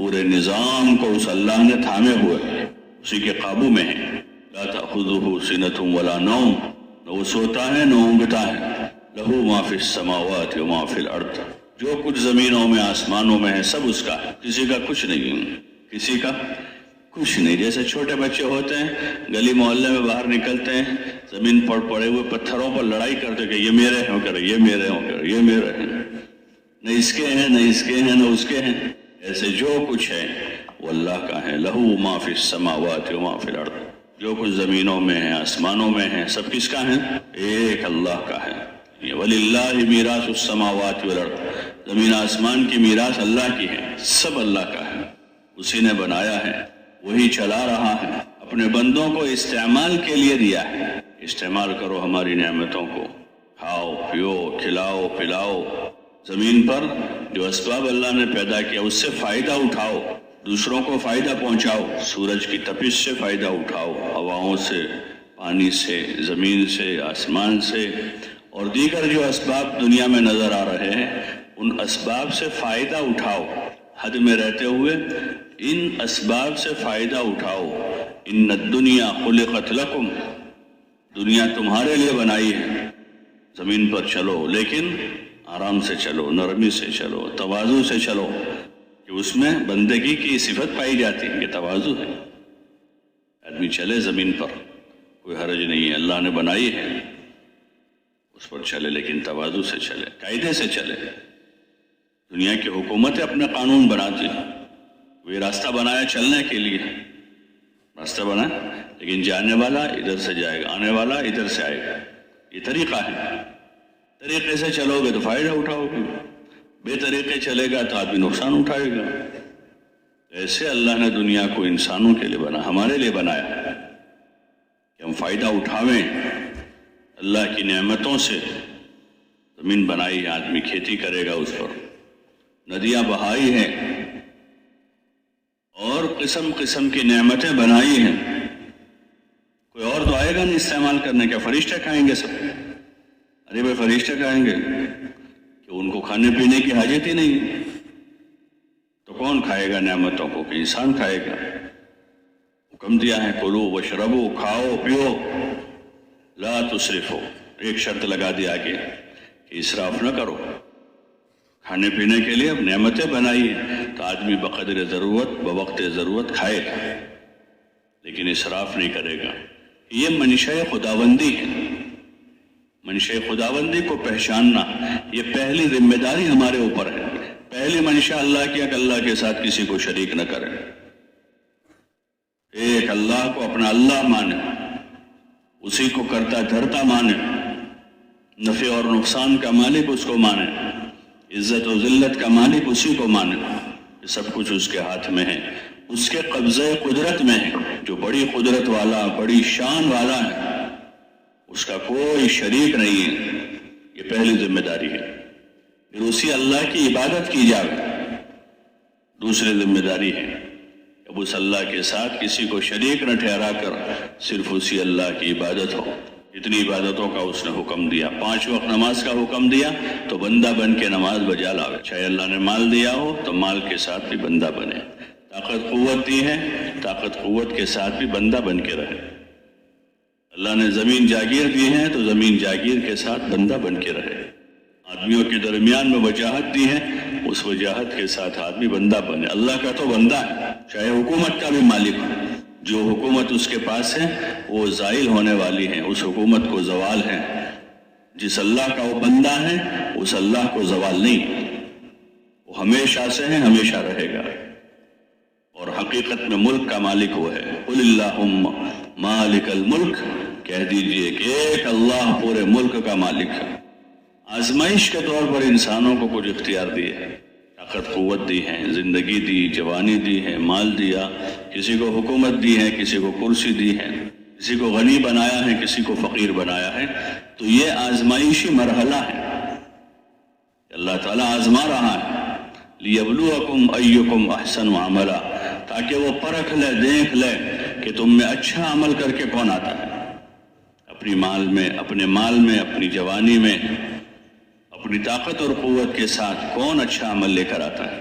پورے نظام کو اس اللہ نے تھامے ہوئے، اسی کے قابو میں ہے۔ لا تأخذہ سنۃ ولا نوم، نہ وہ سوتا ہے نہ اونگتا ہے۔ لہ ما فی السماوات وما فی الارض، جو کچھ زمینوں میں آسمانوں میں ہے سب اس کا ہے، کسی کا کچھ نہیں، کسی کا کچھ نہیں۔ جیسے چھوٹے بچے ہوتے ہیں، گلی محلے میں باہر نکلتے ہیں، زمین پر پڑے ہوئے پتھروں پر لڑائی کرتے کہ یہ میرے ہیں، کرے یہ میرے ہیں، کرے یہ میرے ہیں، نہ اس کے ہیں، نہ اس کے ہیں، نہ اس کے ہیں۔ ایسے جو کچھ ہے وہ اللہ کا ہے۔ لہ ما فی السماوات وما فی الارض، جو کچھ زمینوں میں ہے آسمانوں میں ہے سب کس کا ہے؟ ایک اللہ کا ہے۔ وَلِلَّهِ مِيرَاثُ السَّمَاوَاتِ وَالْأَرْضِ، زمین آسمان کی میراث اللہ کی ہے، سب اللہ کا ہے، اسی نے بنایا ہے، وہی چلا رہا ہے، اپنے بندوں کو استعمال کے لیے دیا ہے۔ استعمال کرو ہماری نعمتوں کو، کھاؤ پیو کھلاؤ پلاؤ، زمین پر جو اسباب اللہ نے پیدا کیا اس سے فائدہ اٹھاؤ، دوسروں کو فائدہ پہنچاؤ، سورج کی تپش سے فائدہ اٹھاؤ، ہواؤں سے، پانی سے، زمین سے، آسمان سے، اور دیگر جو اسباب دنیا میں نظر آ رہے ہیں ان اسباب سے فائدہ اٹھاؤ، حد میں رہتے ہوئے ان اسباب سے فائدہ اٹھاؤ۔ ان الدنیا خلقت لکم، دنیا تمہارے لیے بنائی ہے، زمین پر چلو لیکن آرام سے چلو، نرمی سے چلو، تواضع سے چلو، کہ اس میں بندگی کی صفت پائی جاتی ہے کہ تواضع ہے۔ آدمی چلے زمین پر، کوئی حرج نہیں ہے، اللہ نے بنائی ہے، اس پر چلے لیکن تواضع سے چلے، قاعدے سے چلے۔ دنیا کی حکومتیں اپنے قانون بناتی ہیں، وہ راستہ بنایا چلنے کے لیے، راستہ بنا، لیکن جانے والا ادھر سے جائے گا، آنے والا ادھر سے آئے گا، یہ طریقہ ہے۔ طریقے سے چلو گے تو فائدہ اٹھاؤ گے، بے طریقے چلے گا تو آدمی نقصان اٹھائے گا۔ ایسے اللہ نے دنیا کو انسانوں کے لیے بنا، ہمارے لیے بنایا کہ ہم فائدہ اٹھاویں اللہ کی نعمتوں سے۔ زمین بنائی ہے، آدمی کھیتی کرے گا اس پر، ندیاں بہائی ہیں اور قسم قسم کی نعمتیں بنائی ہیں۔ کوئی اور تو آئے گا نہیں استعمال کرنے، کیا فرشتے کھائیں گے سب؟ ارے بھائی فرشتے کھائیں گے کہ ان کو کھانے پینے کی حاجت ہی نہیں، تو کون کھائے گا نعمتوں کو؟ کہ انسان کھائے گا۔ حکم دیا ہے کلو وشربو، کھاؤ پیو، لا تسرفو، ایک شرط لگا دیا آگے کہ اسراف نہ کرو۔ کھانے پینے کے لیے اب نعمتیں بنائی ہیں تو آدمی بقدر ضرورت بوقت ضرورت کھائے گا لیکن اسراف نہیں کرے گا۔ یہ منشاء خداوندی ہے، منشاء خداوندی کو پہچاننا یہ پہلی ذمہ داری ہمارے اوپر ہے۔ پہلی منشاء اللہ کی کہ اللہ کے ساتھ کسی کو شریک نہ کرے، ایک اللہ کو اپنا اللہ مانے، اسی کو کرتا دھرتا مانے، نفع اور نقصان کا مالک اس کو مانے، عزت و ذلت کا مالک اسی کو مانے، یہ سب کچھ اس کے ہاتھ میں ہے، اس کے قبضہ قدرت میں ہے۔ جو بڑی قدرت والا، بڑی شان والا ہے، اس کا کوئی شریک نہیں ہے، یہ پہلی ذمہ داری ہے۔ پھر اسی اللہ کی عبادت کی جائے، دوسری ذمہ داری ہے اب اس اللہ کے ساتھ کسی کو شریک نہ ٹھہرا کر صرف اسی اللہ کی عبادت ہو۔ اتنی عبادتوں کا اس نے حکم دیا، 5 وقت نماز کا حکم دیا تو بندہ بن کے نماز بجا لاوے، چاہے اللہ نے مال دیا ہو تو مال کے ساتھ بھی بندہ بنے، طاقت قوت دی ہے طاقت قوت کے ساتھ بھی بندہ بن کے رہے، اللہ نے زمین جاگیر دی ہے تو زمین جاگیر کے ساتھ بندہ بن کے رہے، آدمیوں کے درمیان میں وجاہت دی ہے اس وجاہت کے ساتھ آدمی بندہ بنے۔ اللہ کا تو بندہ ہے، چاہے حکومت کا بھی مالک ہو، جو حکومت اس کے پاس ہے وہ زائل ہونے والی ہے، اس حکومت کو زوال ہے۔ جس اللہ کا وہ بندہ ہے اس اللہ کو زوال نہیں، وہ ہمیشہ سے ہے، ہمیشہ رہے گا، اور حقیقت میں ملک کا مالک وہ ہے۔ قل اللہم مالک الملک، کہہ دیجئے کہ ایک اللہ پورے ملک کا مالک ہے۔ آزمائش کے طور پر انسانوں کو کچھ اختیار دیے ہے، طاقت قوت دی ہے، زندگی دی، جوانی دی ہے، مال دیا، کسی کو حکومت دی ہے، کسی کو کرسی دی ہے، کسی کو غنی بنایا ہے، کسی کو فقیر بنایا ہے، تو یہ آزمائشی مرحلہ ہے، اللہ تعالیٰ آزما رہا ہے۔ لیبلوکم ایکم احسن عملا، تاکہ وہ پرکھ لے، دیکھ لے کہ تم میں اچھا عمل کر کے کون آتا ہے، اپنے مال میں، اپنی جوانی میں، اپنی طاقت اور قوت کے ساتھ کون اچھا عمل لے کر آتا ہے۔